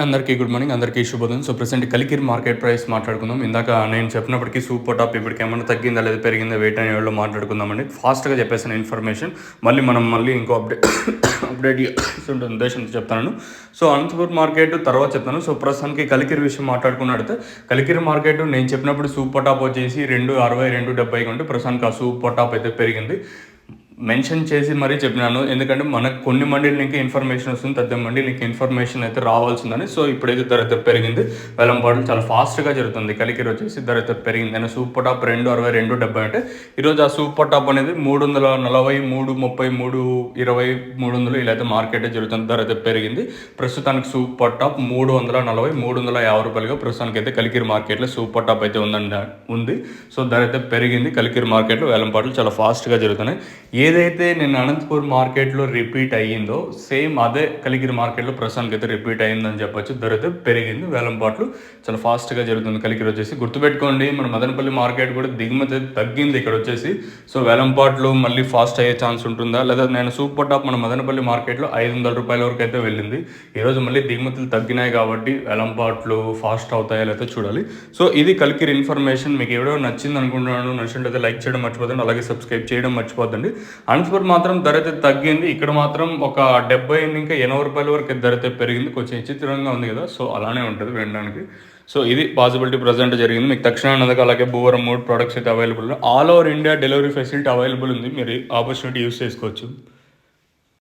అందరికీ good morning, అందరికీ శుభోదయం. So present Kalikiri market price మాట్లాడుకుందాం. ఇందాక నేను చెప్పినప్పటికీ సూపర్ టాప్ ఇప్పటికి ఏమైనా తగ్గిందా లేదా పెరిగిందా వెయిట్ అనే వాళ్ళు మాట్లాడుకుందామండి. ఫాస్ట్గా చెప్పేసిన ఇన్ఫర్మేషన్ మళ్ళీ ఇంకో అప్డేట్ ఉంటుంది ఉద్దేశంతో చెప్తాను. సో అనంతపూర్ మార్కెట్ తర్వాత చెప్తాను. సో ప్రస్తుతానికి కలికిరి విషయం మాట్లాడుకున్నట్టు కలికిరి మార్కెట్ నేను చెప్పినప్పుడు సూపర్ టాప్ వచ్చేసి 260 270 ఉంటే ప్రస్తుతానికి ఆ సూపర్ టాప్ అయితే పెరిగింది. మెన్షన్ చేసి మరీ చెప్పినాను, ఎందుకంటే మనకు కొన్ని మండీలు ఇంకా ఇన్ఫర్మేషన్ వస్తుంది, తగ్గ మండీలు ఇంకా ఇన్ఫర్మేషన్ అయితే రావాల్సిందని. సో ఇప్పుడైతే ధర అయితే పెరిగింది. వేలంపాటలు చాలా ఫాస్ట్గా జరుగుతుంది. కలికిరి వచ్చేసి ధర అయితే పెరిగింది. నేను సూపర్ టాప్ 260 270 అంటే ఈరోజు ఆ సూపర్ టాప్ అనేది 340 330 320 300 ఇలా అయితే మార్కెట్ జరుగుతుంది. ధర అయితే పెరిగింది. ప్రస్తుతానికి సూపర్ టాప్ 340 350 రూపాయలుగా ప్రస్తుతానికి అయితే కలికిరి మార్కెట్లో సూపర్ టాప్ అయితే ఉంది. సో ధర అయితే పెరిగింది. కలికిరి మార్కెట్లో వేలంపాటలు చాలా ఫాస్ట్గా జరుగుతున్నాయి. ఏదైతే నేను అనంతపూర్ మార్కెట్లో రిపీట్ అయ్యిందో సేమ్ అదే కలికిరి మార్కెట్లో ప్రస్తుతానికి అయితే రిపీట్ అయ్యిందని చెప్పొచ్చు. ధర అయితే పెరిగింది. వేలంపాట్లు చాలా ఫాస్ట్గా జరుగుతుంది. కలికిరి వచ్చేసి గుర్తుపెట్టుకోండి, మన మదనపల్లి మార్కెట్ కూడా దిగుమతి తగ్గింది ఇక్కడ వచ్చేసి. సో వేలంపాట్లు మళ్ళీ ఫాస్ట్ అయ్యే ఛాన్స్ ఉంటుందా లేదా? నేను సూపర్ టాప్ మన మదనపల్లి మార్కెట్లో 500 రూపాయల వరకు అయితే వెళ్ళింది. ఈరోజు మళ్ళీ దిగుమతులు తగ్గినాయి కాబట్టి వేలంపాట్లు ఫాస్ట్ అవుతాయో లేదో చూడాలి. సో ఇది కలికిరి ఇన్ఫర్మేషన్. మీకు ఎవడో నచ్చింది అనుకుంటున్నాను. నచ్చినట్లయితే లైక్ చేయడం మర్చిపోదండి, అలాగే సబ్స్క్రైబ్ చేయడం మర్చిపోద్దండి. అనంతపూర్ మాత్రం ధర అయితే తగ్గింది. ఇక్కడ మాత్రం ఒక 70 ఇంకా 80 రూపాయల వరకు ధర అయితే పెరిగింది. కొంచెం విచిత్రంగా ఉంది కదా. సో అలానే ఉంటుంది వినడానికి. సో ఇది పాసిబిలిటీ ప్రజెంట్ జరిగింది. మీకు తక్షణ అలాగే భూవరం 3 ప్రొడక్ట్స్ అయితే available. All over India delivery facility available ఉంది. మీరు ఆపర్చునిటీ యూస్ చేసుకోవచ్చు.